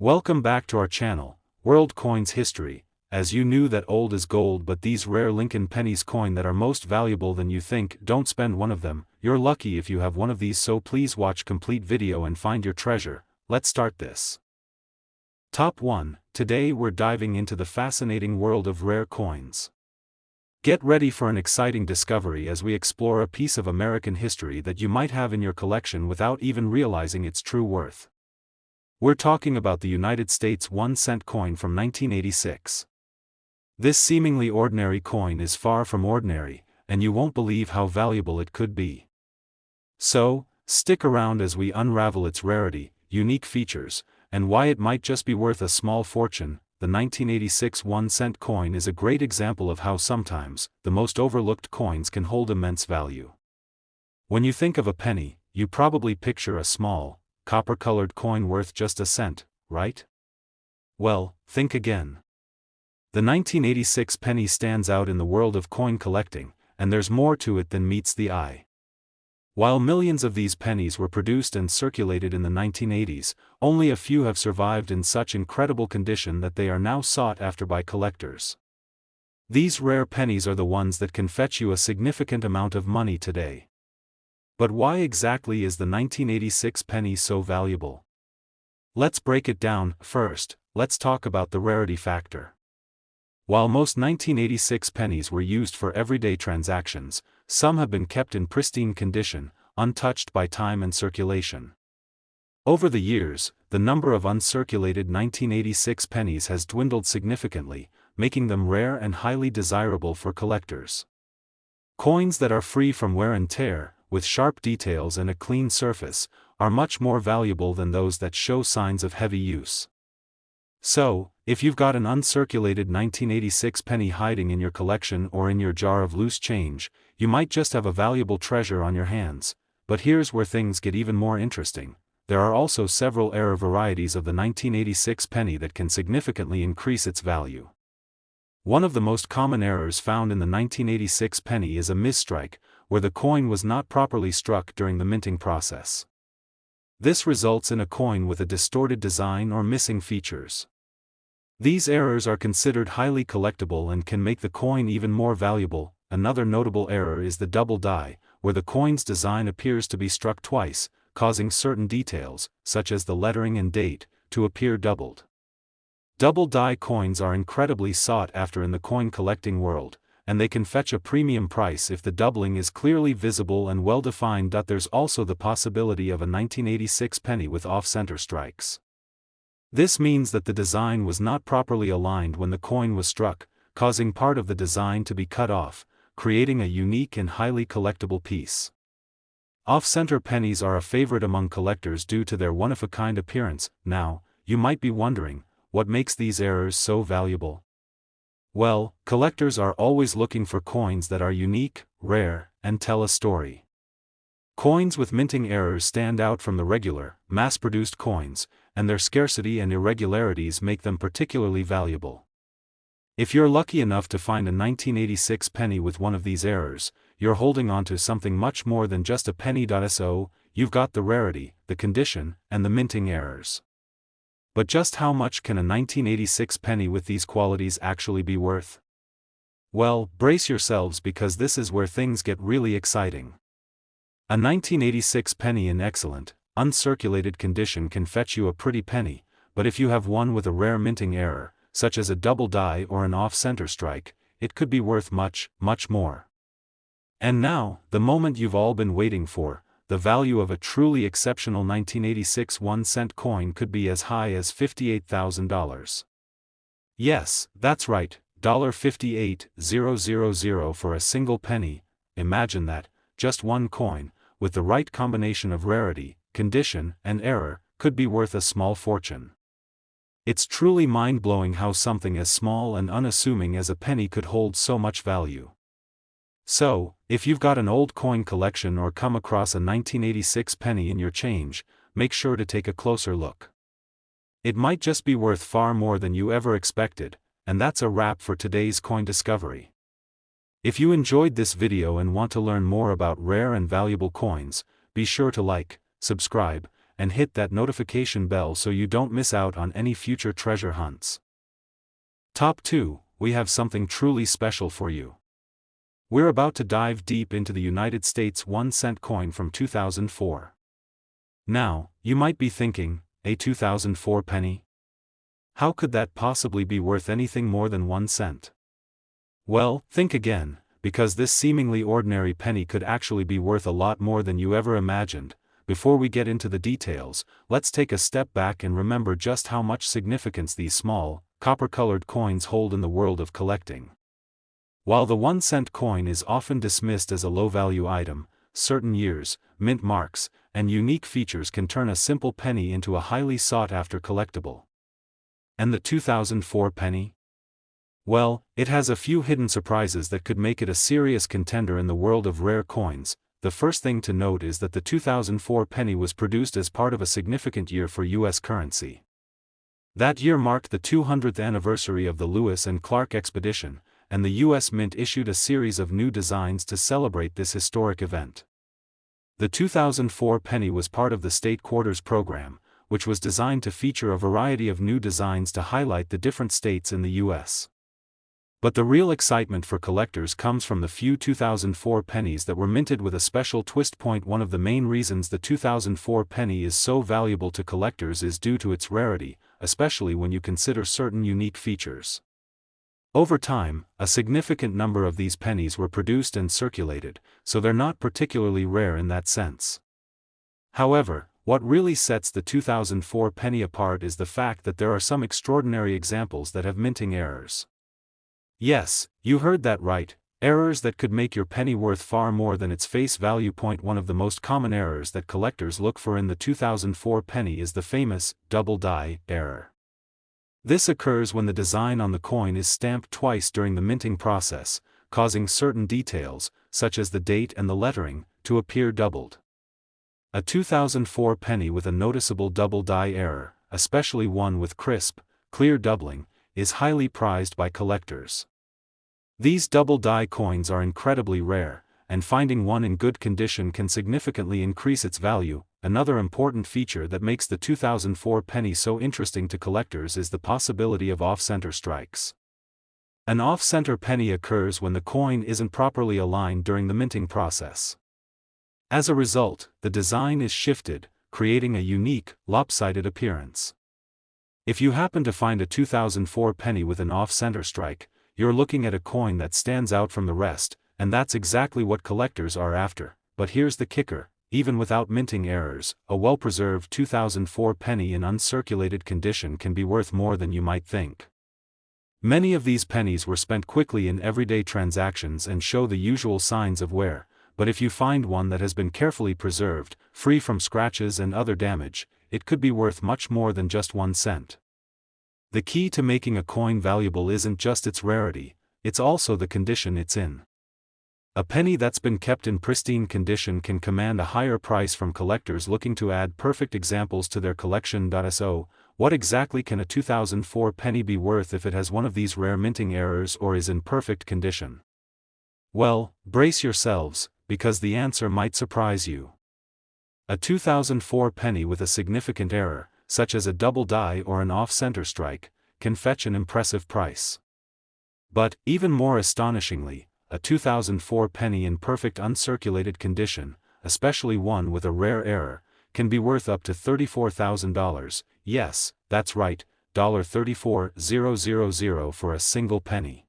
Welcome back to our channel, World Coins History. As you knew that old is gold, but these rare Lincoln pennies coin that are most valuable than you think, don't spend one of them. You're lucky if you have one of these, so please watch complete video and find your treasure. Let's start this. Top 1. Today we're diving into the fascinating world of rare coins. Get ready for an exciting discovery as we explore a piece of American history that you might have in your collection without even realizing its true worth. We're talking about the United States 1-cent coin from 1986. This seemingly ordinary coin is far from ordinary, and you won't believe how valuable it could be. So, stick around as we unravel its rarity, unique features, and why it might just be worth a small fortune. The 1986 1-cent coin is a great example of how sometimes the most overlooked coins can hold immense value. When you think of a penny, you probably picture a small, copper-colored coin worth just a cent, right? Well, think again. The 1986 penny stands out in the world of coin collecting, and there's more to it than meets the eye. While millions of these pennies were produced and circulated in the 1980s, only a few have survived in such incredible condition that they are now sought after by collectors. These rare pennies are the ones that can fetch you a significant amount of money today. But why exactly is the 1986 penny so valuable? Let's break it down. First, let's talk about the rarity factor. While most 1986 pennies were used for everyday transactions, some have been kept in pristine condition, untouched by time and circulation. Over the years, the number of uncirculated 1986 pennies has dwindled significantly, making them rare and highly desirable for collectors. Coins that are free from wear and tear, with sharp details and a clean surface, are much more valuable than those that show signs of heavy use. So, if you've got an uncirculated 1986 penny hiding in your collection or in your jar of loose change, you might just have a valuable treasure on your hands. But here's where things get even more interesting. There are also several rare varieties of the 1986 penny that can significantly increase its value. One of the most common errors found in the 1986 penny is a misstrike, where the coin was not properly struck during the minting process. This results in a coin with a distorted design or missing features. These errors are considered highly collectible and can make the coin even more valuable. Another notable error is the double die, where the coin's design appears to be struck twice, causing certain details, such as the lettering and date, to appear doubled. Double die coins are incredibly sought after in the coin collecting world, and they can fetch a premium price if the doubling is clearly visible and well defined. There's also the possibility of a 1986 penny with off-center strikes. This means that the design was not properly aligned when the coin was struck, causing part of the design to be cut off, creating a unique and highly collectible piece. Off-center pennies are a favorite among collectors due to their one-of-a-kind appearance. Now, you might be wondering, what makes these errors so valuable? Well, collectors are always looking for coins that are unique, rare, and tell a story. Coins with minting errors stand out from the regular, mass-produced coins, and their scarcity and irregularities make them particularly valuable. If you're lucky enough to find a 1986 penny with one of these errors, you're holding on to something much more than just a penny. So, you've got the rarity, the condition, and the minting errors. But just how much can a 1986 penny with these qualities actually be worth? Well, brace yourselves because this is where things get really exciting. A 1986 penny in excellent, uncirculated condition can fetch you a pretty penny, but if you have one with a rare minting error, such as a double die or an off-center strike, it could be worth much, much more. And now, the moment you've all been waiting for. The value of a truly exceptional 1986 1-cent coin could be as high as $58,000. Yes, that's right, $58,000 for a single penny. Imagine that, just one coin, with the right combination of rarity, condition, and error, could be worth a small fortune. It's truly mind-blowing how something as small and unassuming as a penny could hold so much value. So, if you've got an old coin collection or come across a 1986 penny in your change, make sure to take a closer look. It might just be worth far more than you ever expected, and that's a wrap for today's coin discovery. If you enjoyed this video and want to learn more about rare and valuable coins, be sure to like, subscribe, and hit that notification bell so you don't miss out on any future treasure hunts. Top 2, we have something truly special for you. We're about to dive deep into the United States 1-cent coin from 2004. Now, you might be thinking, a 2004 penny? How could that possibly be worth anything more than 1 cent? Well, think again, because this seemingly ordinary penny could actually be worth a lot more than you ever imagined. Before we get into the details, let's take a step back and remember just how much significance these small, copper-colored coins hold in the world of collecting. While the 1-cent coin is often dismissed as a low-value item, certain years, mint marks, and unique features can turn a simple penny into a highly sought-after collectible. And the 2004 penny? Well, it has a few hidden surprises that could make it a serious contender in the world of rare coins. The first thing to note is that the 2004 penny was produced as part of a significant year for U.S. currency. That year marked the 200th anniversary of the Lewis and Clark expedition, and the U.S. Mint issued a series of new designs to celebrate this historic event. The 2004 penny was part of the State Quarters program, which was designed to feature a variety of new designs to highlight the different states in the U.S. But the real excitement for collectors comes from the few 2004 pennies that were minted with a special twist. One of the main reasons the 2004 penny is so valuable to collectors is due to its rarity, especially when you consider certain unique features. Over time, a significant number of these pennies were produced and circulated, so they're not particularly rare in that sense. However, what really sets the 2004 penny apart is the fact that there are some extraordinary examples that have minting errors. Yes, you heard that right, errors that could make your penny worth far more than its face value. One of the most common errors that collectors look for in the 2004 penny is the famous double die error. This occurs when the design on the coin is stamped twice during the minting process, causing certain details, such as the date and the lettering, to appear doubled. A 2004 penny with a noticeable double die error, especially one with crisp, clear doubling, is highly prized by collectors. These double die coins are incredibly rare, and finding one in good condition can significantly increase its value. Another important feature that makes the 2004 penny so interesting to collectors is the possibility of off-center strikes. An off-center penny occurs when the coin isn't properly aligned during the minting process. As a result, the design is shifted, creating a unique, lopsided appearance. If you happen to find a 2004 penny with an off-center strike, you're looking at a coin that stands out from the rest, and that's exactly what collectors are after. But here's the kicker, even without minting errors, a well-preserved 2004 penny in uncirculated condition can be worth more than you might think. Many of these pennies were spent quickly in everyday transactions and show the usual signs of wear, but if you find one that has been carefully preserved, free from scratches and other damage, it could be worth much more than just 1 cent. The key to making a coin valuable isn't just its rarity, it's also the condition it's in. A penny that's been kept in pristine condition can command a higher price from collectors looking to add perfect examples to their collection. So, what exactly can a 2004 penny be worth if it has one of these rare minting errors or is in perfect condition? Well, brace yourselves, because the answer might surprise you. A 2004 penny with a significant error, such as a double die or an off-center strike, can fetch an impressive price. But, even more astonishingly, a 2004 penny in perfect uncirculated condition, especially one with a rare error, can be worth up to $34,000, yes, that's right, $34,000 for a single penny.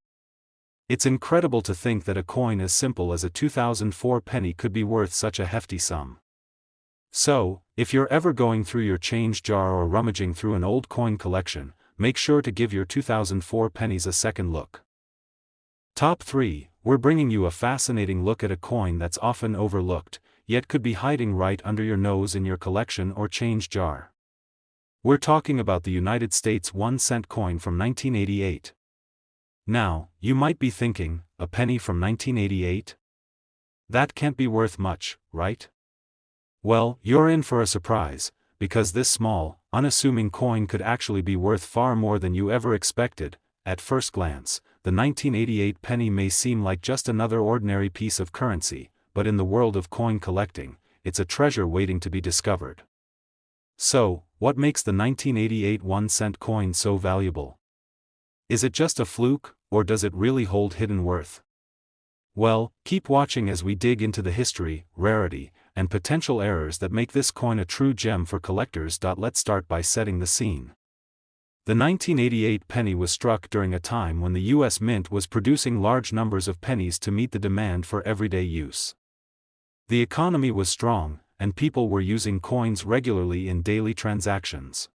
It's incredible to think that a coin as simple as a 2004 penny could be worth such a hefty sum. So, if you're ever going through your change jar or rummaging through an old coin collection, make sure to give your 2004 pennies a second look. Top 3, we're bringing you a fascinating look at a coin that's often overlooked, yet could be hiding right under your nose in your collection or change jar. We're talking about the United States 1-cent coin from 1988. Now, you might be thinking, a penny from 1988? That can't be worth much, right? Well, you're in for a surprise, because this small, unassuming coin could actually be worth far more than you ever expected. At first glance, the 1988 penny may seem like just another ordinary piece of currency, but in the world of coin collecting, it's a treasure waiting to be discovered. So, what makes the 1988 1-cent coin so valuable? Is it just a fluke, or does it really hold hidden worth? Well, keep watching as we dig into the history, rarity, and potential errors that make this coin a true gem for collectors. Let's start by setting the scene. The 1988 penny was struck during a time when the U.S. Mint was producing large numbers of pennies to meet the demand for everyday use. The economy was strong, and people were using coins regularly in daily transactions.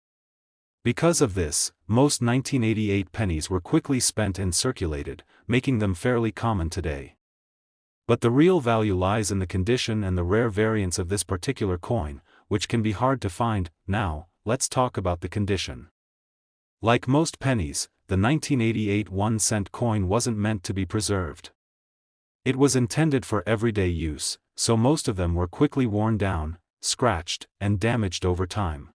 Because of this, most 1988 pennies were quickly spent and circulated, making them fairly common today. But the real value lies in the condition and the rare variants of this particular coin, which can be hard to find. Now, let's talk about the condition. Like most pennies, the 1988 1-cent coin wasn't meant to be preserved. It was intended for everyday use, so most of them were quickly worn down, scratched, and damaged over time.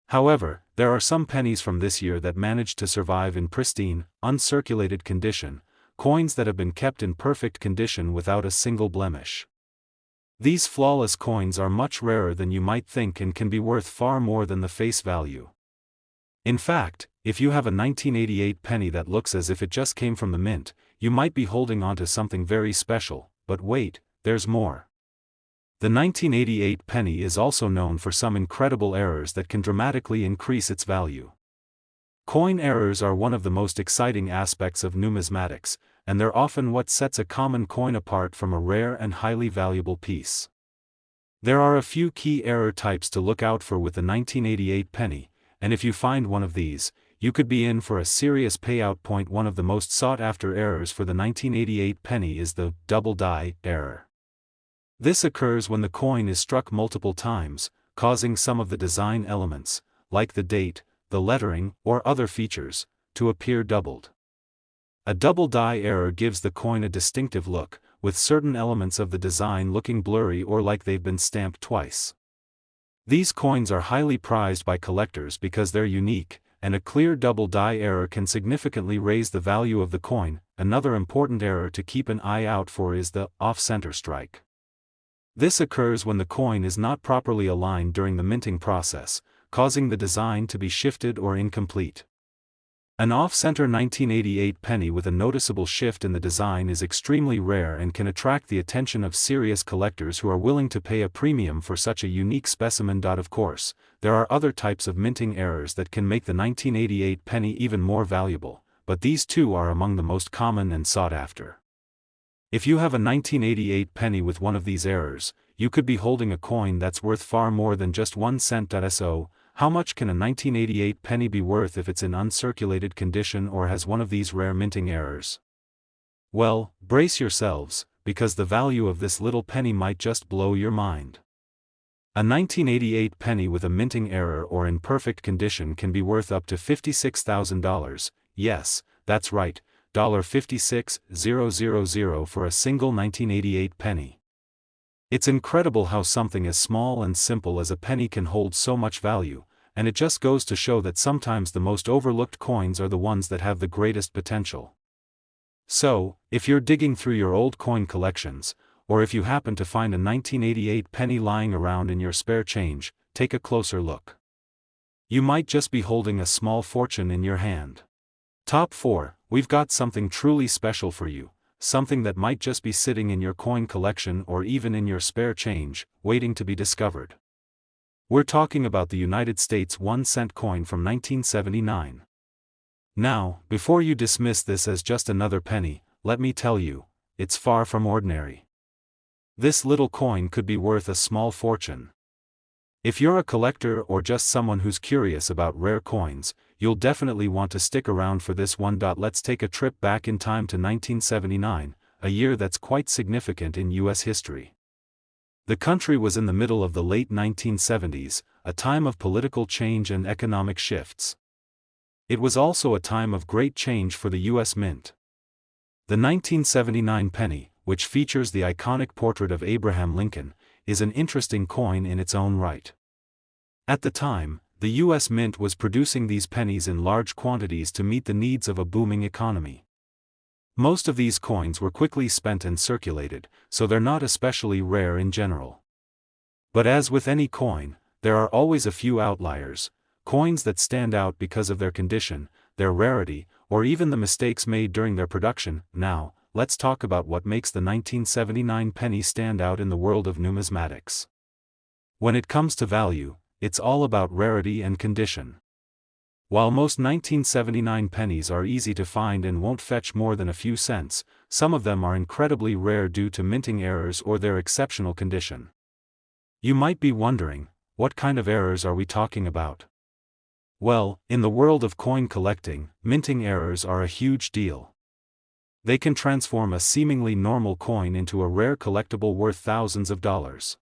However, there are some pennies from this year that managed to survive in pristine, uncirculated condition, coins that have been kept in perfect condition without a single blemish. These flawless coins are much rarer than you might think and can be worth far more than the face value. In fact, if you have a 1988 penny that looks as if it just came from the mint, you might be holding on to something very special. But wait, there's more. The 1988 penny is also known for some incredible errors that can dramatically increase its value. Coin errors are one of the most exciting aspects of numismatics, and they're often what sets a common coin apart from a rare and highly valuable piece. There are a few key error types to look out for with the 1988 penny, and if you find one of these, you could be in for a serious payout. One of the most sought-after errors for the 1988 penny is the double die error. This occurs when the coin is struck multiple times, causing some of the design elements, like the date, the lettering, or other features, to appear doubled. A double die error gives the coin a distinctive look, with certain elements of the design looking blurry or like they've been stamped twice. These coins are highly prized by collectors because they're unique, and a clear double die error can significantly raise the value of the coin. Another important error to keep an eye out for is the off-center strike. This occurs when the coin is not properly aligned during the minting process, causing the design to be shifted or incomplete. An off-center 1988 penny with a noticeable shift in the design is extremely rare and can attract the attention of serious collectors who are willing to pay a premium for such a unique specimen. Of course, there are other types of minting errors that can make the 1988 penny even more valuable, but these two are among the most common and sought after. If you have a 1988 penny with one of these errors, you could be holding a coin that's worth far more than just 1 cent. So, how much can a 1988 penny be worth if it's in uncirculated condition or has one of these rare minting errors? Well, brace yourselves, because the value of this little penny might just blow your mind. A 1988 penny with a minting error or in perfect condition can be worth up to $56,000, yes, that's right, $56,000 for a single 1988 penny. It's incredible how something as small and simple as a penny can hold so much value, and it just goes to show that sometimes the most overlooked coins are the ones that have the greatest potential. So, if you're digging through your old coin collections, or if you happen to find a 1988 penny lying around in your spare change, take a closer look. You might just be holding a small fortune in your hand. Top 4, we've got something truly special for you. Something that might just be sitting in your coin collection or even in your spare change, waiting to be discovered. We're talking about the United States 1-cent coin from 1979. Now, before you dismiss this as just another penny, let me tell you, it's far from ordinary. This little coin could be worth a small fortune. If you're a collector or just someone who's curious about rare coins, you'll definitely want to stick around for this one. Let's take a trip back in time to 1979, a year that's quite significant in U.S. history. The country was in the middle of the late 1970s, a time of political change and economic shifts. It was also a time of great change for the U.S. Mint. The 1979 penny, which features the iconic portrait of Abraham Lincoln, is an interesting coin in its own right. At the time, the U.S. Mint was producing these pennies in large quantities to meet the needs of a booming economy. Most of these coins were quickly spent and circulated, so they're not especially rare in general. But as with any coin, there are always a few outliers, coins that stand out because of their condition, their rarity, or even the mistakes made during their production. Now, let's talk about what makes the 1979 penny stand out in the world of numismatics. When it comes to value, it's all about rarity and condition. While most 1979 pennies are easy to find and won't fetch more than a few cents, some of them are incredibly rare due to minting errors or their exceptional condition. You might be wondering, what kind of errors are we talking about? Well, in the world of coin collecting, minting errors are a huge deal. They can transform a seemingly normal coin into a rare collectible worth thousands of dollars.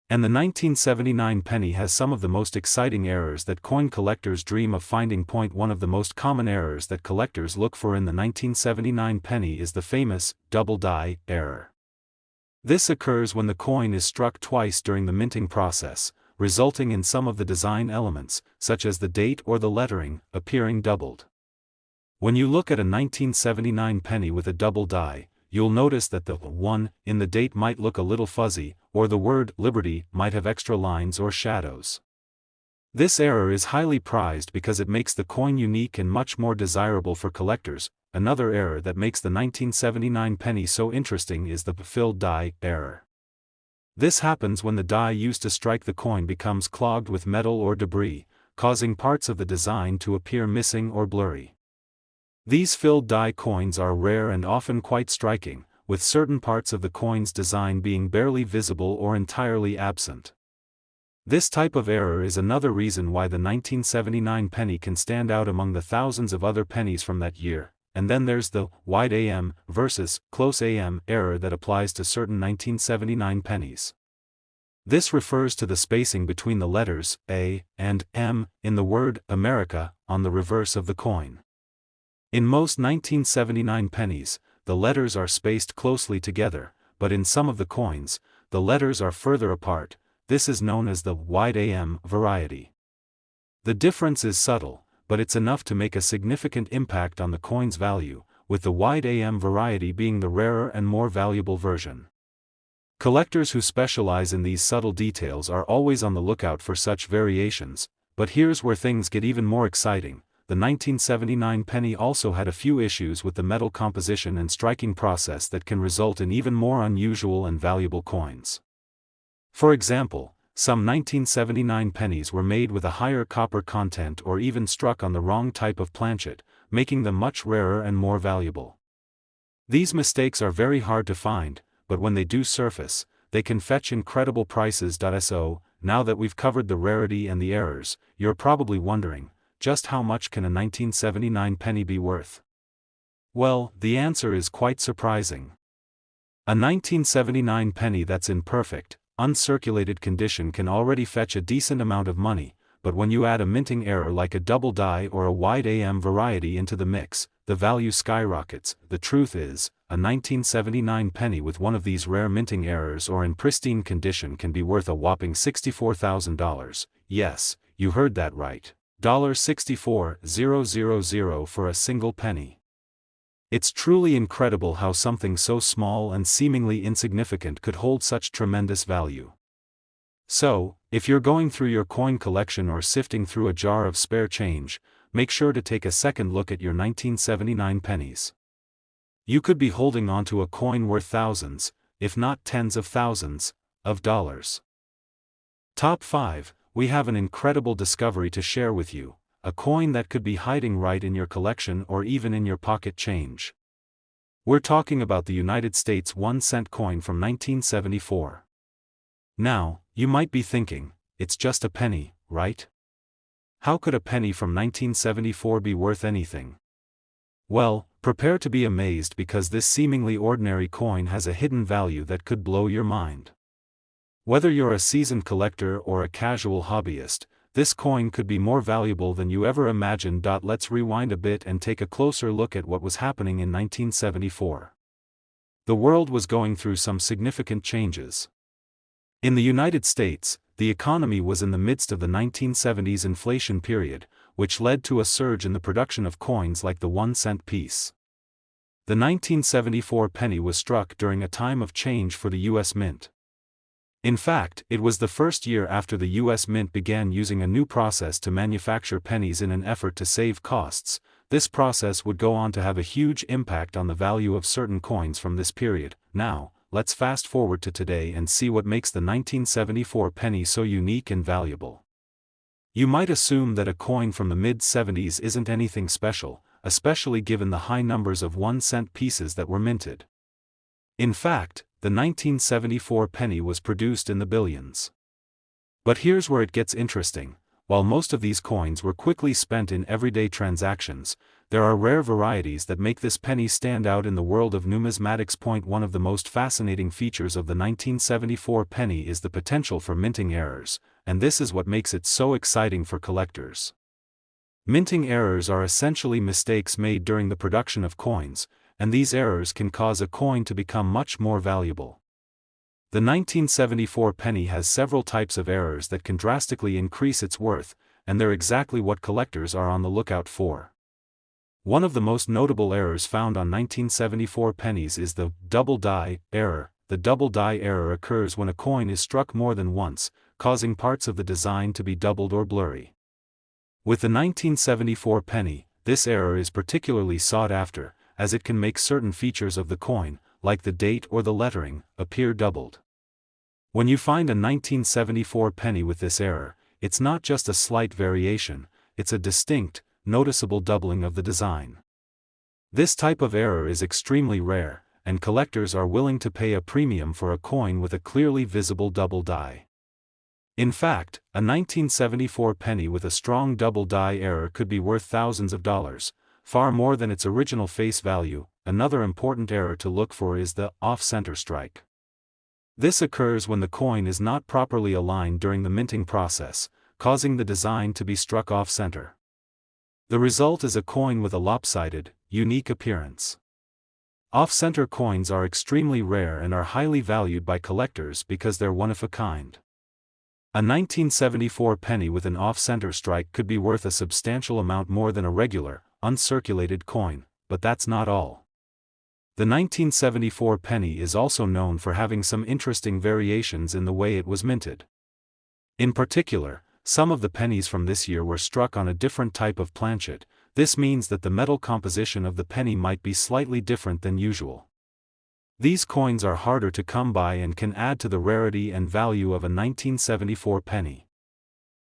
And the 1979 penny has some of the most exciting errors that coin collectors dream of finding. One of the most common errors that collectors look for in the 1979 penny is the famous double die error. This occurs when the coin is struck twice during the minting process, resulting in some of the design elements, such as the date or the lettering, appearing doubled. When you look at a 1979 penny with a double die, you'll notice that the 1 in the date might look a little fuzzy, or the word Liberty might have extra lines or shadows. This error is highly prized because it makes the coin unique and much more desirable for collectors. Another error that makes the 1979 penny so interesting is the filled die error. This happens when the die used to strike the coin becomes clogged with metal or debris, causing parts of the design to appear missing or blurry. These filled die coins are rare and often quite striking, with certain parts of the coin's design being barely visible or entirely absent. This type of error is another reason why the 1979 penny can stand out among the thousands of other pennies from that year. And then there's the wide AM versus close AM error that applies to certain 1979 pennies. This refers to the spacing between the letters A and M in the word America on the reverse of the coin. In most 1979 pennies, the letters are spaced closely together, but in some of the coins, the letters are further apart. This is known as the wide AM variety. The difference is subtle, but it's enough to make a significant impact on the coin's value, with the wide AM variety being the rarer and more valuable version. Collectors who specialize in these subtle details are always on the lookout for such variations, but here's where things get even more exciting. The 1979 penny also had a few issues with the metal composition and striking process that can result in even more unusual and valuable coins. For example, some 1979 pennies were made with a higher copper content or even struck on the wrong type of planchet, making them much rarer and more valuable. These mistakes are very hard to find, but when they do surface, they can fetch incredible prices. So, now that we've covered the rarity and the errors, you're probably wondering, just how much can a 1979 penny be worth? Well, the answer is quite surprising. A 1979 penny that's in perfect, uncirculated condition can already fetch a decent amount of money, but when you add a minting error like a double die or a wide AM variety into the mix, the value skyrockets. The truth is, a 1979 penny with one of these rare minting errors or in pristine condition can be worth a whopping $64,000. Yes, you heard that right. $64,000 for a single penny. It's truly incredible how something so small and seemingly insignificant could hold such tremendous value. So, if you're going through your coin collection or sifting through a jar of spare change, make sure to take a second look at your 1979 pennies. You could be holding onto a coin worth thousands, if not tens of thousands, of dollars. Top 5, we have an incredible discovery to share with you. A coin that could be hiding right in your collection or even in your pocket change. We're talking about the United States 1-cent coin from 1974. Now, you might be thinking, it's just a penny, right? How could a penny from 1974 be worth anything? Well, prepare to be amazed because this seemingly ordinary coin has a hidden value that could blow your mind. Whether you're a seasoned collector or a casual hobbyist, this coin could be more valuable than you ever imagined. Let's rewind a bit and take a closer look at what was happening in 1974. The world was going through some significant changes. In the United States, the economy was in the midst of the 1970s inflation period, which led to a surge in the production of coins like the 1-cent piece. The 1974 penny was struck during a time of change for the U.S. Mint. In fact, it was the first year after the US Mint began using a new process to manufacture pennies in an effort to save costs. This process would go on to have a huge impact on the value of certain coins from this period. Now, let's fast forward to today and see what makes the 1974 penny so unique and valuable. You might assume that a coin from the mid-70s isn't anything special, especially given the high numbers of 1-cent pieces that were minted. In fact, the 1974 penny was produced in the billions. But here's where it gets interesting. While most of these coins were quickly spent in everyday transactions, there are rare varieties that make this penny stand out in the world of numismatics. One of the most fascinating features of the 1974 penny is the potential for minting errors, and this is what makes it so exciting for collectors. Minting errors are essentially mistakes made during the production of coins, and these errors can cause a coin to become much more valuable. The 1974 penny has several types of errors that can drastically increase its worth, and they're exactly what collectors are on the lookout for. One of the most notable errors found on 1974 pennies is the double die error. The double die error occurs when a coin is struck more than once, causing parts of the design to be doubled or blurry. With the 1974 penny, this error is particularly sought after, as it can make certain features of the coin, like the date or the lettering, appear doubled. When you find a 1974 penny with this error, it's not just a slight variation, it's a distinct, noticeable doubling of the design. This type of error is extremely rare, and collectors are willing to pay a premium for a coin with a clearly visible double die. In fact, a 1974 penny with a strong double die error could be worth thousands of dollars, far more than its original face value. Another important error to look for is the off-center strike. This occurs when the coin is not properly aligned during the minting process, causing the design to be struck off-center. The result is a coin with a lopsided, unique appearance. Off-center coins are extremely rare and are highly valued by collectors because they're one of a kind. A 1974 penny with an off-center strike could be worth a substantial amount more than a regular, uncirculated coin, but that's not all. The 1974 penny is also known for having some interesting variations in the way it was minted. In particular, some of the pennies from this year were struck on a different type of planchet. This means that the metal composition of the penny might be slightly different than usual. These coins are harder to come by and can add to the rarity and value of a 1974 penny.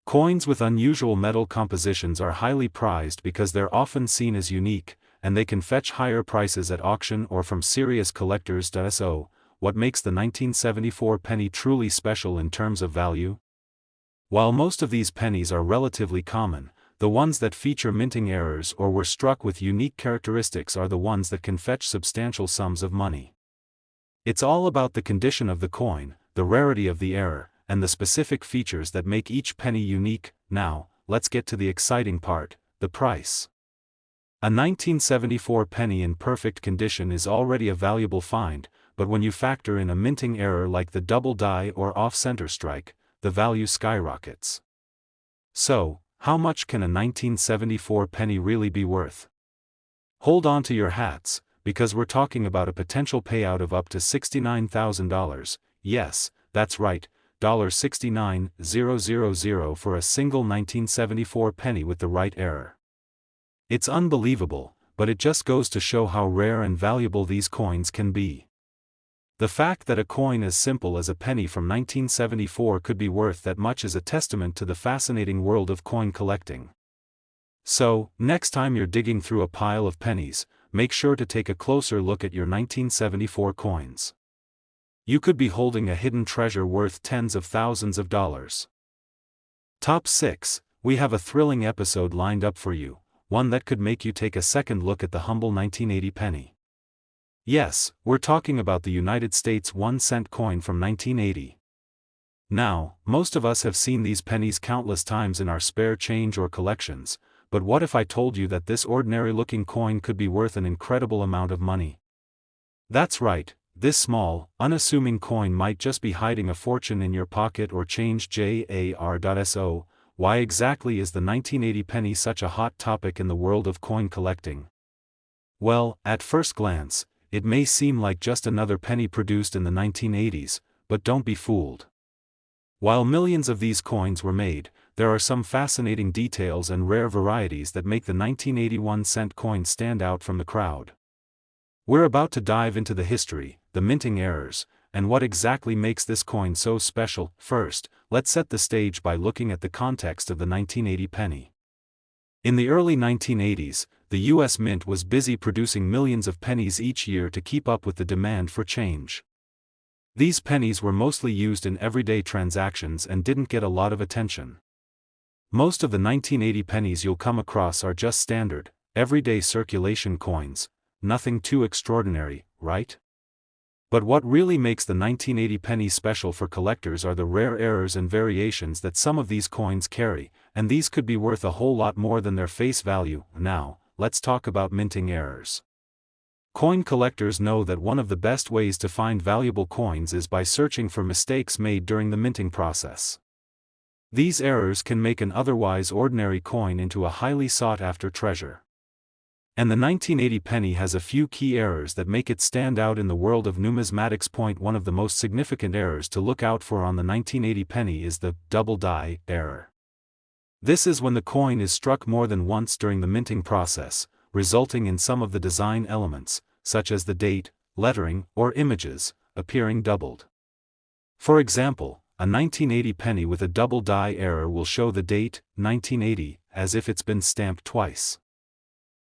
Coins with unusual metal compositions are highly prized because they're often seen as unique, and they can fetch higher prices at auction or from serious collectors. So, what makes the 1974 penny truly special in terms of value? While most of these pennies are relatively common, the ones that feature minting errors or were struck with unique characteristics are the ones that can fetch substantial sums of money. It's all about the condition of the coin, the rarity of the error, and the specific features that make each penny unique. Now, let's get to the exciting part, the price. A 1974 penny in perfect condition is already a valuable find, but when you factor in a minting error like the double die or off-center strike, the value skyrockets. So, how much can a 1974 penny really be worth? Hold on to your hats, because we're talking about a potential payout of up to $69,000, yes, that's right, $69,000 for a single 1974 penny with the right error. It's unbelievable, but it just goes to show how rare and valuable these coins can be. The fact that a coin as simple as a penny from 1974 could be worth that much is a testament to the fascinating world of coin collecting. So, next time you're digging through a pile of pennies, make sure to take a closer look at your 1974 coins. You could be holding a hidden treasure worth tens of thousands of dollars. Top 6. We have a thrilling episode lined up for you, one that could make you take a second look at the humble 1980 penny. Yes, we're talking about the United States 1-cent coin from 1980. Now, most of us have seen these pennies countless times in our spare change or collections, but what if I told you that this ordinary-looking coin could be worth an incredible amount of money? That's right, this small, unassuming coin might just be hiding a fortune in your pocket or change. So, why exactly is the 1980 penny such a hot topic in the world of coin collecting? Well, at first glance, it may seem like just another penny produced in the 1980s, but don't be fooled. While millions of these coins were made, there are some fascinating details and rare varieties that make the 1981-cent coin stand out from the crowd. We're about to dive into the history, the minting errors, and what exactly makes this coin so special. First, let's set the stage by looking at the context of the 1980 penny. In the early 1980s, the U.S. Mint was busy producing millions of pennies each year to keep up with the demand for change. These pennies were mostly used in everyday transactions and didn't get a lot of attention. Most of the 1980 pennies you'll come across are just standard, everyday circulation coins, nothing too extraordinary, right? But what really makes the 1980 penny special for collectors are the rare errors and variations that some of these coins carry, and these could be worth a whole lot more than their face value. Now, let's talk about minting errors. Coin collectors know that one of the best ways to find valuable coins is by searching for mistakes made during the minting process. These errors can make an otherwise ordinary coin into a highly sought-after treasure. And the 1980 penny has a few key errors that make it stand out in the world of numismatics. One of the most significant errors to look out for on the 1980 penny is the double die error. This is when the coin is struck more than once during the minting process, resulting in some of the design elements, such as the date, lettering, or images, appearing doubled. For example, a 1980 penny with a double die error will show the date, 1980, as if it's been stamped twice.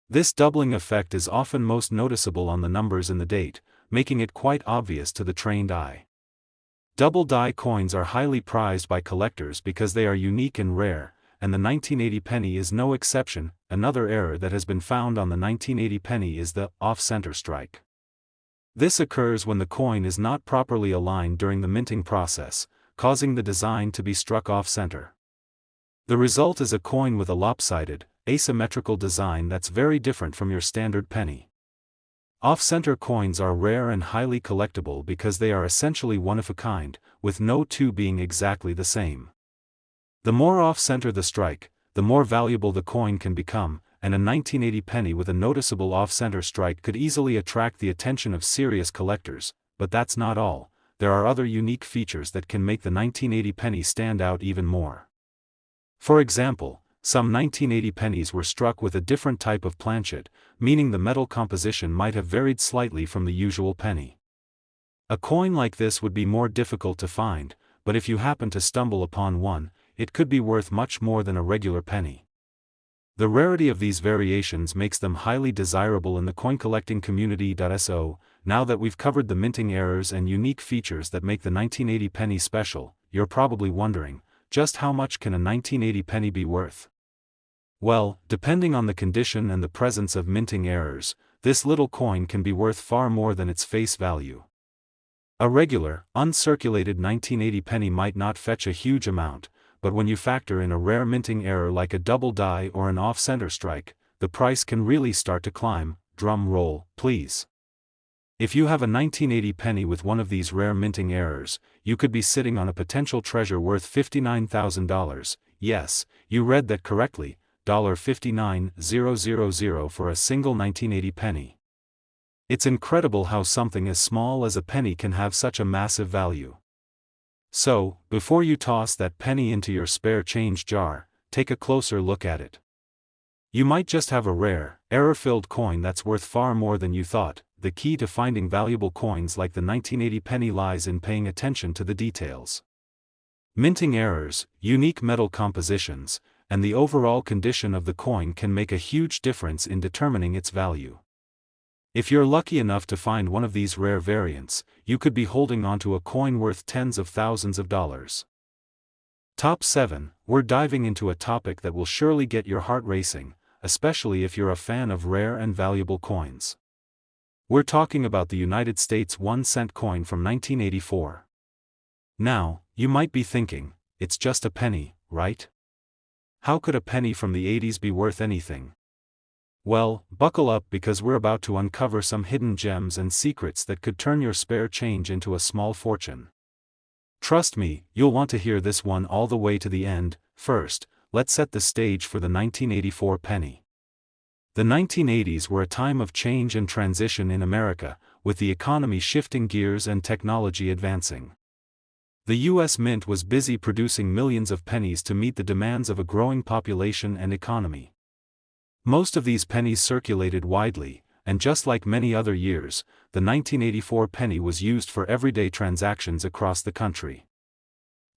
This doubling effect is often most noticeable on the numbers in the date, making it quite obvious to the trained eye. Double die coins are highly prized by collectors because they are unique and rare, and the 1980 penny is no exception. Another error that has been found on the 1980 penny is the off-center strike. This occurs when the coin is not properly aligned during the minting process, causing the design to be struck off-center. The result is a coin with a lopsided, asymmetrical design that's very different from your standard penny. Off-center coins are rare and highly collectible because they are essentially one of a kind, with no two being exactly the same. The more off-center the strike, the more valuable the coin can become, and a 1980 penny with a noticeable off-center strike could easily attract the attention of serious collectors. But that's not all. There are other unique features that can make the 1980 penny stand out even more. For example, some 1980 pennies were struck with a different type of planchet, meaning the metal composition might have varied slightly from the usual penny. A coin like this would be more difficult to find, but if you happen to stumble upon one, it could be worth much more than a regular penny. The rarity of these variations makes them highly desirable in the coin collecting community. So, now that we've covered the minting errors and unique features that make the 1980 penny special, you're probably wondering, just how much can a 1980 penny be worth? Well, depending on the condition and the presence of minting errors, this little coin can be worth far more than its face value. A regular, uncirculated 1980 penny might not fetch a huge amount, but when you factor in a rare minting error like a double die or an off-center strike, the price can really start to climb. Drum roll, please. If you have a 1980 penny with one of these rare minting errors, you could be sitting on a potential treasure worth $59,000. Yes, you read that correctly, $59,000 for a single 1980 penny. It's incredible how something as small as a penny can have such a massive value. So, before you toss that penny into your spare change jar, take a closer look at it. You might just have a rare, error-filled coin that's worth far more than you thought. The key to finding valuable coins like the 1980 penny lies in paying attention to the details. Minting errors, unique metal compositions, and the overall condition of the coin can make a huge difference in determining its value. If you're lucky enough to find one of these rare variants, you could be holding onto a coin worth tens of thousands of dollars. Top 7. We're diving into a topic that will surely get your heart racing, especially if you're a fan of rare and valuable coins. We're talking about the United States 1-cent coin from 1984. Now, you might be thinking, it's just a penny, right? How could a penny from the 80s be worth anything? Well, buckle up because we're about to uncover some hidden gems and secrets that could turn your spare change into a small fortune. Trust me, you'll want to hear this one all the way to the end. First, let's set the stage for the 1984 penny. The 1980s were a time of change and transition in America, with the economy shifting gears and technology advancing. The US Mint was busy producing millions of pennies to meet the demands of a growing population and economy. Most of these pennies circulated widely, and just like many other years, the 1984 penny was used for everyday transactions across the country.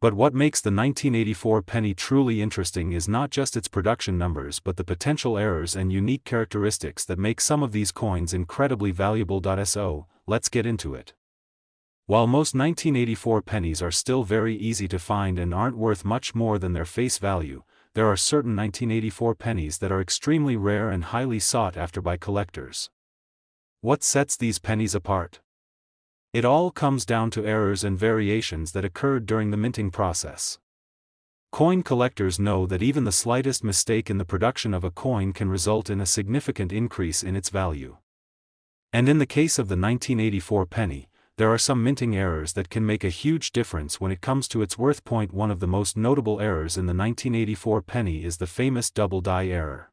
But what makes the 1984 penny truly interesting is not just its production numbers but the potential errors and unique characteristics that make some of these coins incredibly valuable. So, let's get into it. While most 1984 pennies are still very easy to find and aren't worth much more than their face value, there are certain 1984 pennies that are extremely rare and highly sought after by collectors. What sets these pennies apart? It all comes down to errors and variations that occurred during the minting process. Coin collectors know that even the slightest mistake in the production of a coin can result in a significant increase in its value. And in the case of the 1984 penny, there are some minting errors that can make a huge difference when it comes to its worth. One of the most notable errors in the 1984 penny is the famous double die error.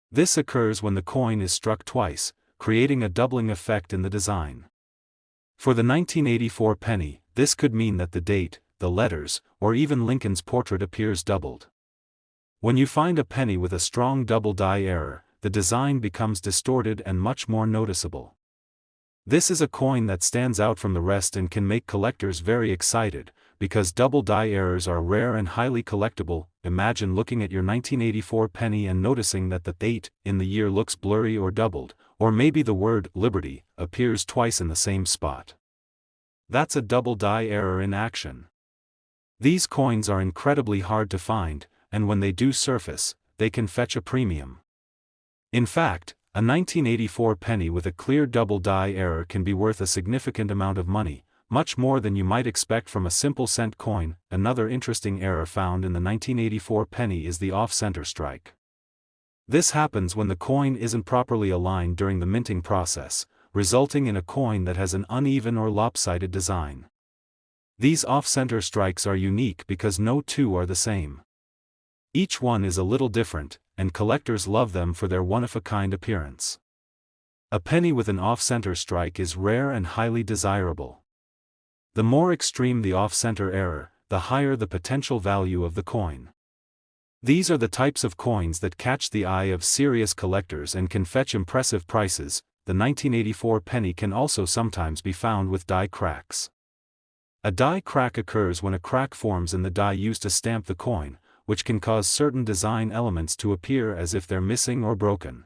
This occurs when the coin is struck twice, creating a doubling effect in the design. For the 1984 penny, this could mean that the date, the letters, or even Lincoln's portrait appears doubled. When you find a penny with a strong double die error, the design becomes distorted and much more noticeable. This is a coin that stands out from the rest and can make collectors very excited, because double die errors are rare and highly collectible. Imagine looking at your 1984 penny and noticing that the date in the year looks blurry or doubled, or maybe the word Liberty appears twice in the same spot. That's a double die error in action. These coins are incredibly hard to find, and when they do surface, they can fetch a premium. In fact, a 1984 penny with a clear double die error can be worth a significant amount of money, much more than you might expect from a simple cent coin. Another interesting error found in the 1984 penny is the off-center strike. This happens when the coin isn't properly aligned during the minting process, resulting in a coin that has an uneven or lopsided design. These off-center strikes are unique because no two are the same. Each one is a little different, and collectors love them for their one-of-a-kind appearance. A penny with an off-center strike is rare and highly desirable. The more extreme the off-center error, the higher the potential value of the coin. These are the types of coins that catch the eye of serious collectors and can fetch impressive prices. The 1984 penny can also sometimes be found with die cracks. A die crack occurs when a crack forms in the die used to stamp the coin, which can cause certain design elements to appear as if they're missing or broken.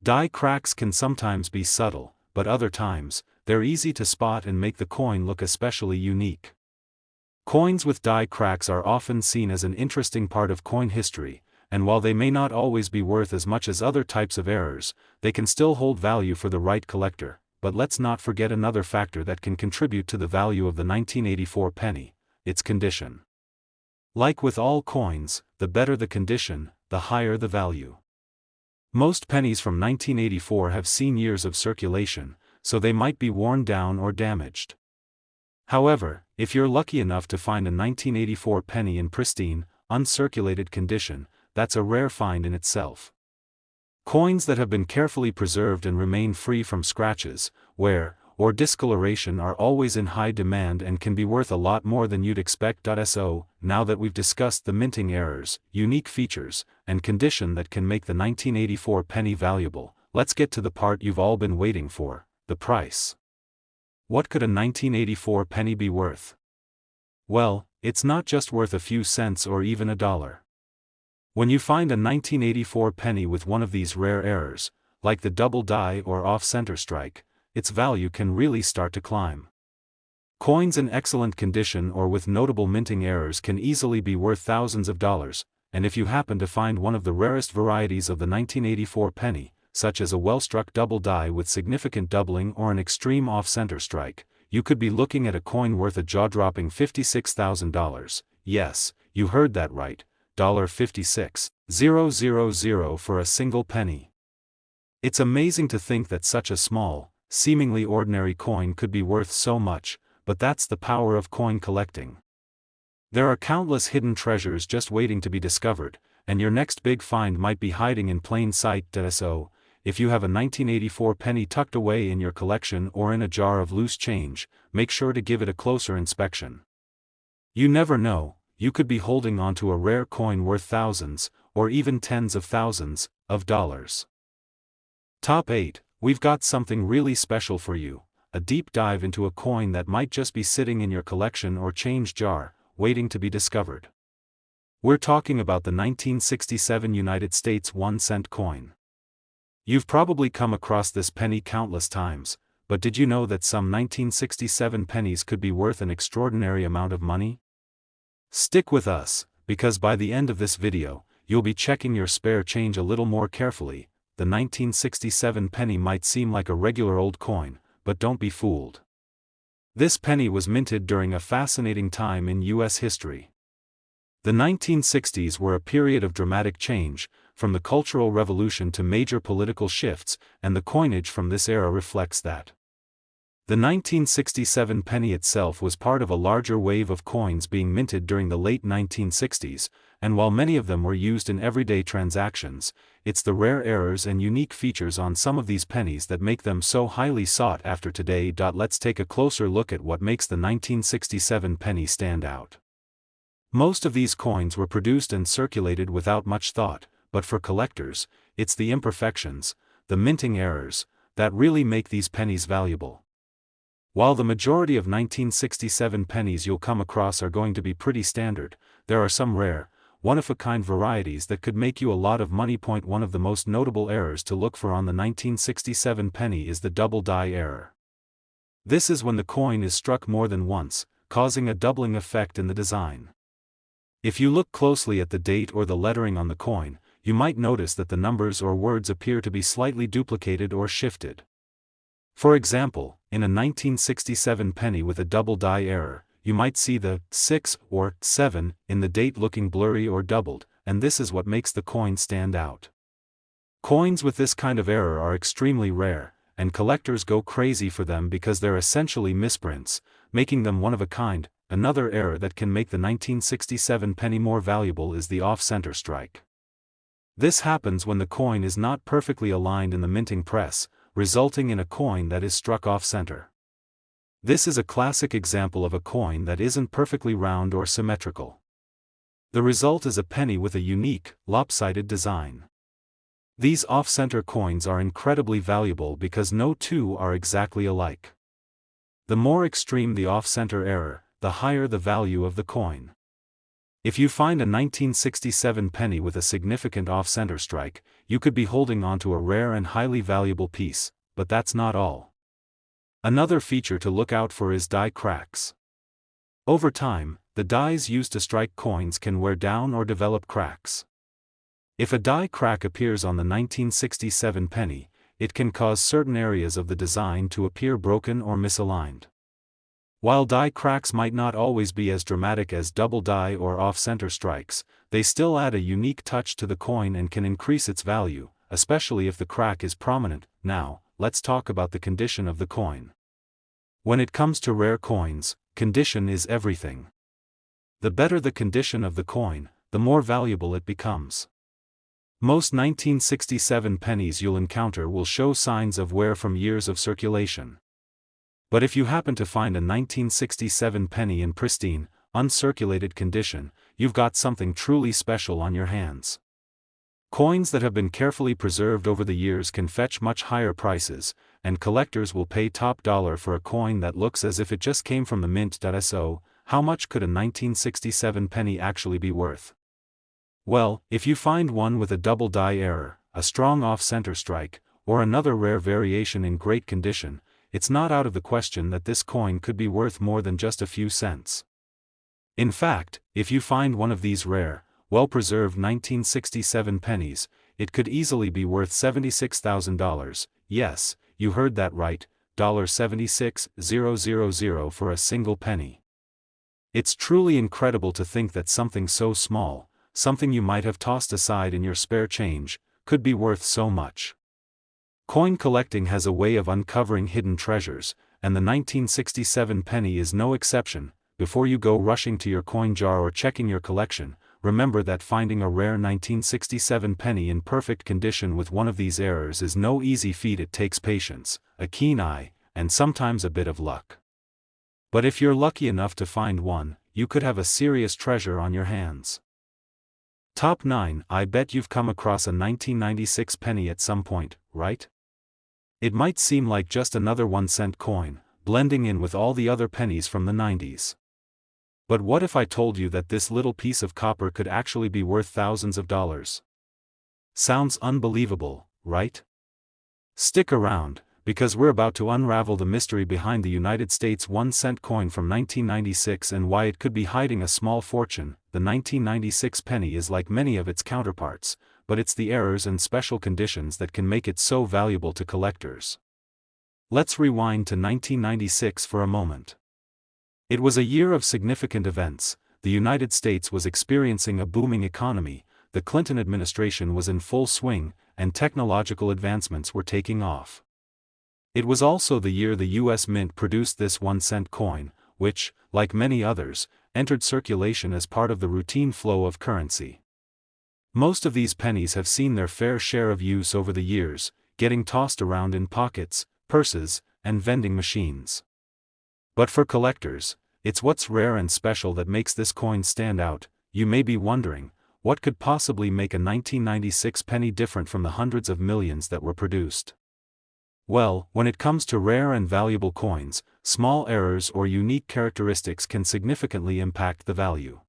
Die cracks can sometimes be subtle, but other times, they're easy to spot and make the coin look especially unique. Coins with die cracks are often seen as an interesting part of coin history, and while they may not always be worth as much as other types of errors, they can still hold value for the right collector. But let's not forget another factor that can contribute to the value of the 1984 penny: its condition. Like with all coins, the better the condition, the higher the value. Most pennies from 1984 have seen years of circulation, so they might be worn down or damaged. However, if you're lucky enough to find a 1984 penny in pristine, uncirculated condition, that's a rare find in itself. Coins that have been carefully preserved and remain free from scratches, wear, or discoloration are always in high demand and can be worth a lot more than you'd expect. So, now that we've discussed the minting errors, unique features, and condition that can make the 1984 penny valuable, let's get to the part you've all been waiting for: the price. What could a 1984 penny be worth? Well, it's not just worth a few cents or even $1. When you find a 1984 penny with one of these rare errors, like the double die or off-center strike, its value can really start to climb. Coins in excellent condition or with notable minting errors can easily be worth thousands of dollars, and if you happen to find one of the rarest varieties of the 1984 penny, such as a well-struck double die with significant doubling or an extreme off-center strike, you could be looking at a coin worth a jaw-dropping $56,000. Yes, you heard that right, $56,000 for a single penny. It's amazing to think that such a small, seemingly ordinary coin could be worth so much, but that's the power of coin collecting. There are countless hidden treasures just waiting to be discovered, and your next big find might be hiding in plain sight. So, if you have a 1984 penny tucked away in your collection or in a jar of loose change, make sure to give it a closer inspection. You never know, you could be holding onto a rare coin worth thousands, or even tens of thousands, of dollars. Top 8, we've got something really special for you, a deep dive into a coin that might just be sitting in your collection or change jar, waiting to be discovered. We're talking about the 1967 United States 1-cent coin. You've probably come across this penny countless times, but did you know that some 1967 pennies could be worth an extraordinary amount of money? Stick with us, because by the end of this video, you'll be checking your spare change a little more carefully. The 1967 penny might seem like a regular old coin, but don't be fooled. This penny was minted during a fascinating time in U.S. history. The 1960s were a period of dramatic change, from the Cultural Revolution to major political shifts, and the coinage from this era reflects that. The 1967 penny itself was part of a larger wave of coins being minted during the late 1960s, and while many of them were used in everyday transactions, it's the rare errors and unique features on some of these pennies that make them so highly sought after today. Let's take a closer look at what makes the 1967 penny stand out. Most of these coins were produced and circulated without much thought, but for collectors, it's the imperfections, the minting errors, that really make these pennies valuable. While the majority of 1967 pennies you'll come across are going to be pretty standard, there are some rare, one-of-a-kind varieties that could make you a lot of money. One of the most notable errors to look for on the 1967 penny is the double die error. This is when the coin is struck more than once, causing a doubling effect in the design. If you look closely at the date or the lettering on the coin, you might notice that the numbers or words appear to be slightly duplicated or shifted. For example, in a 1967 penny with a double die error, you might see the 6 or 7 in the date looking blurry or doubled, and this is what makes the coin stand out. Coins with this kind of error are extremely rare, and collectors go crazy for them because they're essentially misprints, making them one of a kind. Another error that can make the 1967 penny more valuable is the off-center strike. This happens when the coin is not perfectly aligned in the minting press, resulting in a coin that is struck off-center. This is a classic example of a coin that isn't perfectly round or symmetrical. The result is a penny with a unique, lopsided design. These off-center coins are incredibly valuable because no two are exactly alike. The more extreme the off-center error, the higher the value of the coin. If you find a 1967 penny with a significant off-center strike, you could be holding onto a rare and highly valuable piece, but that's not all. Another feature to look out for is die cracks. Over time, the dies used to strike coins can wear down or develop cracks. If a die crack appears on the 1967 penny, it can cause certain areas of the design to appear broken or misaligned. While die cracks might not always be as dramatic as double die or off-center strikes, they still add a unique touch to the coin and can increase its value, especially if the crack is prominent. Now, let's talk about the condition of the coin. When it comes to rare coins, condition is everything. The better the condition of the coin, the more valuable it becomes. Most 1967 pennies you'll encounter will show signs of wear from years of circulation. But if you happen to find a 1967 penny in pristine, uncirculated condition, you've got something truly special on your hands. Coins that have been carefully preserved over the years can fetch much higher prices, and collectors will pay top dollar for a coin that looks as if it just came from the mint. So, how much could a 1967 penny actually be worth? Well, if you find one with a double die error, a strong off-center strike, or another rare variation in great condition, it's not out of the question that this coin could be worth more than just a few cents. In fact, if you find one of these rare, well-preserved 1967 pennies, it could easily be worth $76,000, yes, you heard that right, $76,000 for a single penny. It's truly incredible to think that something so small, something you might have tossed aside in your spare change, could be worth so much. Coin collecting has a way of uncovering hidden treasures, and the 1967 penny is no exception. Before you go rushing to your coin jar or checking your collection, remember that finding a rare 1967 penny in perfect condition with one of these errors is no easy feat. It takes patience, a keen eye, and sometimes a bit of luck. But if you're lucky enough to find one, you could have a serious treasure on your hands. Top 9. I bet you've come across a 1996 penny at some point, right? It might seem like just another 1-cent coin, blending in with all the other pennies from the 90s. But what if I told you that this little piece of copper could actually be worth thousands of dollars? Sounds unbelievable, right? Stick around, because we're about to unravel the mystery behind the United States 1-cent coin from 1996 and why it could be hiding a small fortune. The 1996 penny is like many of its counterparts, but it's the errors and special conditions that can make it so valuable to collectors. Let's rewind to 1996 for a moment. It was a year of significant events. The United States was experiencing a booming economy, the Clinton administration was in full swing, and technological advancements were taking off. It was also the year the U.S. Mint produced this 1-cent coin, which, like many others, entered circulation as part of the routine flow of currency. Most of these pennies have seen their fair share of use over the years, getting tossed around in pockets, purses, and vending machines. But for collectors, it's what's rare and special that makes this coin stand out. You may be wondering, what could possibly make a 1996 penny different from the hundreds of millions that were produced? Well, when it comes to rare and valuable coins, small errors or unique characteristics can significantly impact the value.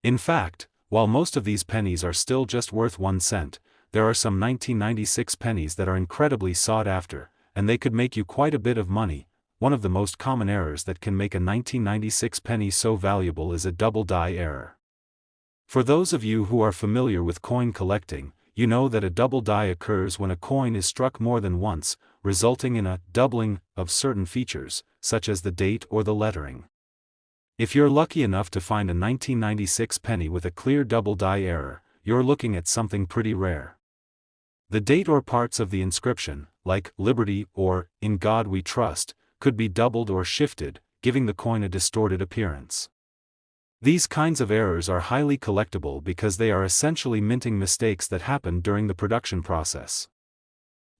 In fact, while most of these pennies are still just worth 1 cent, there are some 1996 pennies that are incredibly sought after, and they could make you quite a bit of money. One of the most common errors that can make a 1996 penny so valuable is a double die error. For those of you who are familiar with coin collecting, you know that a double die occurs when a coin is struck more than once, resulting in a doubling of certain features, such as the date or the lettering. If you're lucky enough to find a 1996 penny with a clear double die error, you're looking at something pretty rare. The date or parts of the inscription, like Liberty or In God We Trust, could be doubled or shifted, giving the coin a distorted appearance. These kinds of errors are highly collectible because they are essentially minting mistakes that happen during the production process.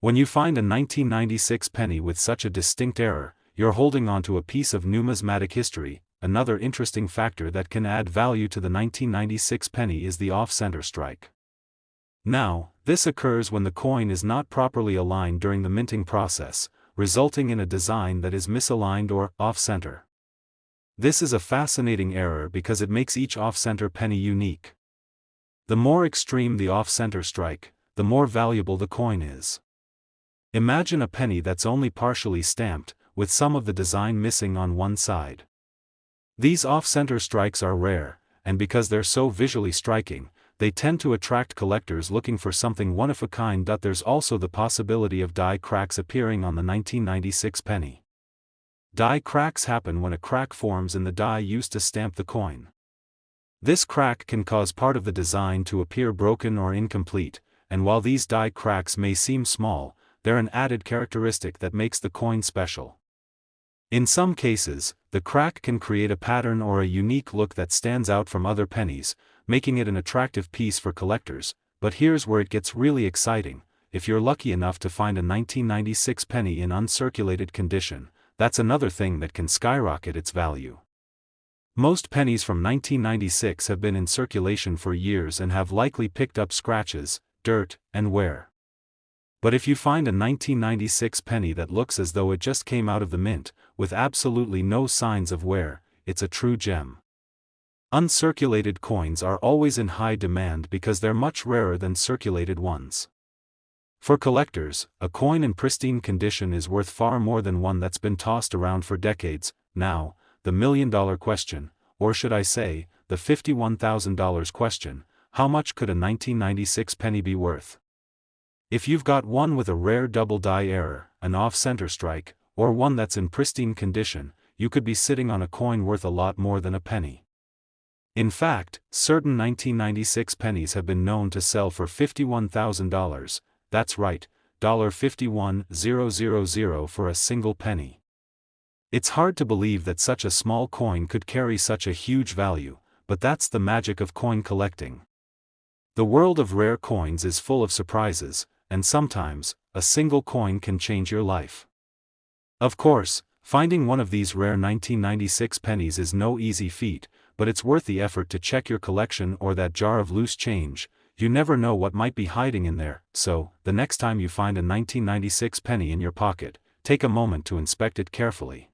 When you find a 1996 penny with such a distinct error, you're holding onto a piece of numismatic history. Another interesting factor that can add value to the 1996 penny is the off-center strike. Now, this occurs when the coin is not properly aligned during the minting process, resulting in a design that is misaligned or off-center. This is a fascinating error because it makes each off-center penny unique. The more extreme the off-center strike, the more valuable the coin is. Imagine a penny that's only partially stamped, with some of the design missing on one side. These off-center strikes are rare, and because they're so visually striking, they tend to attract collectors looking for something one-of-a-kind. There's also the possibility of die cracks appearing on the 1996 penny. Die cracks happen when a crack forms in the die used to stamp the coin. This crack can cause part of the design to appear broken or incomplete, and while these die cracks may seem small, they're an added characteristic that makes the coin special. In some cases, the crack can create a pattern or a unique look that stands out from other pennies, making it an attractive piece for collectors. But here's where it gets really exciting. If you're lucky enough to find a 1996 penny in uncirculated condition, that's another thing that can skyrocket its value. Most pennies from 1996 have been in circulation for years and have likely picked up scratches, dirt, and wear. But if you find a 1996 penny that looks as though it just came out of the mint, with absolutely no signs of wear, it's a true gem. Uncirculated coins are always in high demand because they're much rarer than circulated ones. For collectors, a coin in pristine condition is worth far more than one that's been tossed around for decades. Now, the million-dollar question, or should I say, the $51,000 question: how much could a 1996 penny be worth? If you've got one with a rare double die error, an off-center strike, or one that's in pristine condition, you could be sitting on a coin worth a lot more than a penny. In fact, certain 1996 pennies have been known to sell for $51,000. That's right, $51,000 for a single penny. It's hard to believe that such a small coin could carry such a huge value, but that's the magic of coin collecting. The world of rare coins is full of surprises, and sometimes, a single coin can change your life. Of course, Finding one of these rare 1996 pennies is no easy feat, but it's worth the effort to check your collection or that jar of loose change. You never know what might be hiding in there, so, the next time you find a 1996 penny in your pocket, take a moment to inspect it carefully.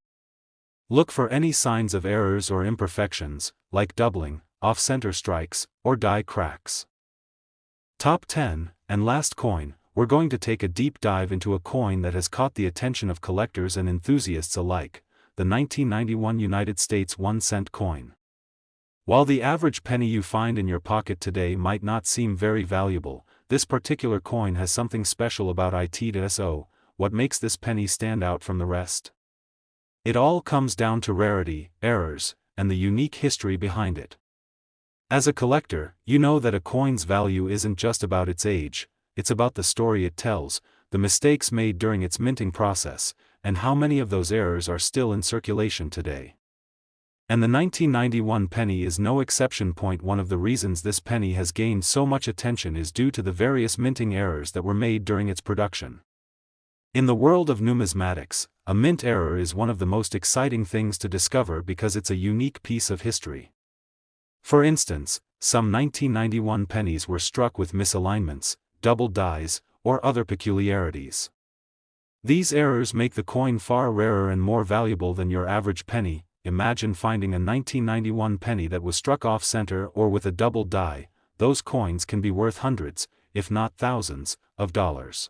Look for any signs of errors or imperfections, like doubling, off-center strikes, or die cracks. Top 10, and last coin, we're going to take a deep dive into a coin that has caught the attention of collectors and enthusiasts alike, the 1991 United States 1-cent coin. While the average penny you find in your pocket today might not seem very valuable, this particular coin has something special about it. So, what makes this penny stand out from the rest? It all comes down to rarity, errors, and the unique history behind it. As a collector, you know that a coin's value isn't just about its age, it's about the story it tells, the mistakes made during its minting process, and how many of those errors are still in circulation today. And the 1991 penny is no exception. One of the reasons this penny has gained so much attention is due to the various minting errors that were made during its production. In the world of numismatics, a mint error is one of the most exciting things to discover because it's a unique piece of history. For instance, some 1991 pennies were struck with misalignments, double dies, or other peculiarities. These errors make the coin far rarer and more valuable than your average penny. Imagine finding a 1991 penny that was struck off-center or with a double die. Those coins can be worth hundreds, if not thousands, of dollars.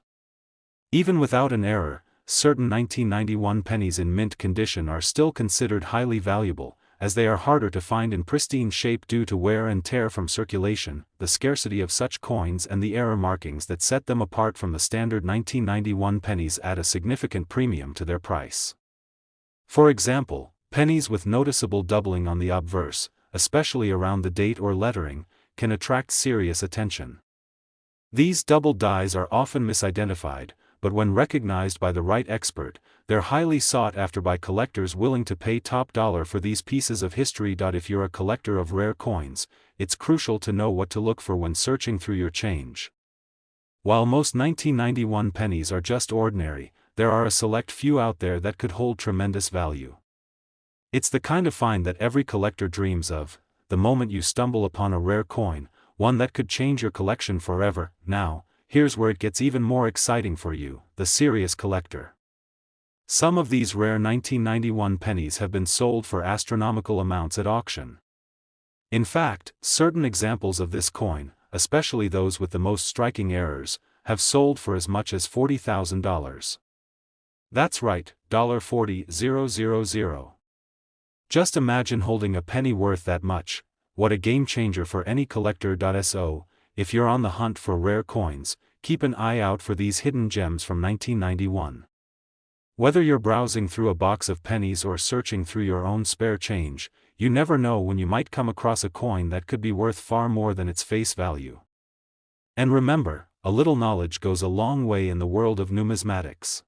Even without an error, certain 1991 pennies in mint condition are still considered highly valuable, as they are harder to find in pristine shape due to wear and tear from circulation, the scarcity of such coins and the error markings that set them apart from the standard 1991 pennies add a significant premium to their price. For example, pennies with noticeable doubling on the obverse, especially around the date or lettering, can attract serious attention. These double dies are often misidentified, but when recognized by the right expert, they're highly sought after by collectors willing to pay top dollar for these pieces of history. If you're a collector of rare coins, it's crucial to know what to look for when searching through your change. While most 1991 pennies are just ordinary, there are a select few out there that could hold tremendous value. It's the kind of find that every collector dreams of, the moment you stumble upon a rare coin, one that could change your collection forever. Now, here's where it gets even more exciting for you, the serious collector. Some of these rare 1991 pennies have been sold for astronomical amounts at auction. In fact, certain examples of this coin, especially those with the most striking errors, have sold for as much as $40,000. That's right, $40,000. Just imagine holding a penny worth that much. What a game changer for any collector. So, if you're on the hunt for rare coins, keep an eye out for these hidden gems from 1991. Whether you're browsing through a box of pennies or searching through your own spare change, you never know when you might come across a coin that could be worth far more than its face value. And remember, a little knowledge goes a long way in the world of numismatics.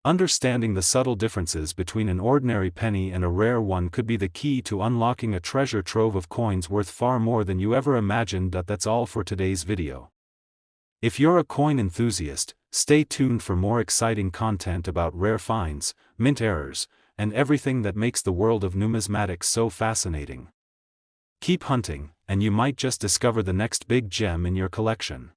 Understanding the subtle differences between an ordinary penny and a rare one could be the key to unlocking a treasure trove of coins worth far more than you ever imagined. That's all for today's video. If you're a coin enthusiast, stay tuned for more exciting content about rare finds, mint errors, and everything that makes the world of numismatics so fascinating. Keep hunting, and you might just discover the next big gem in your collection.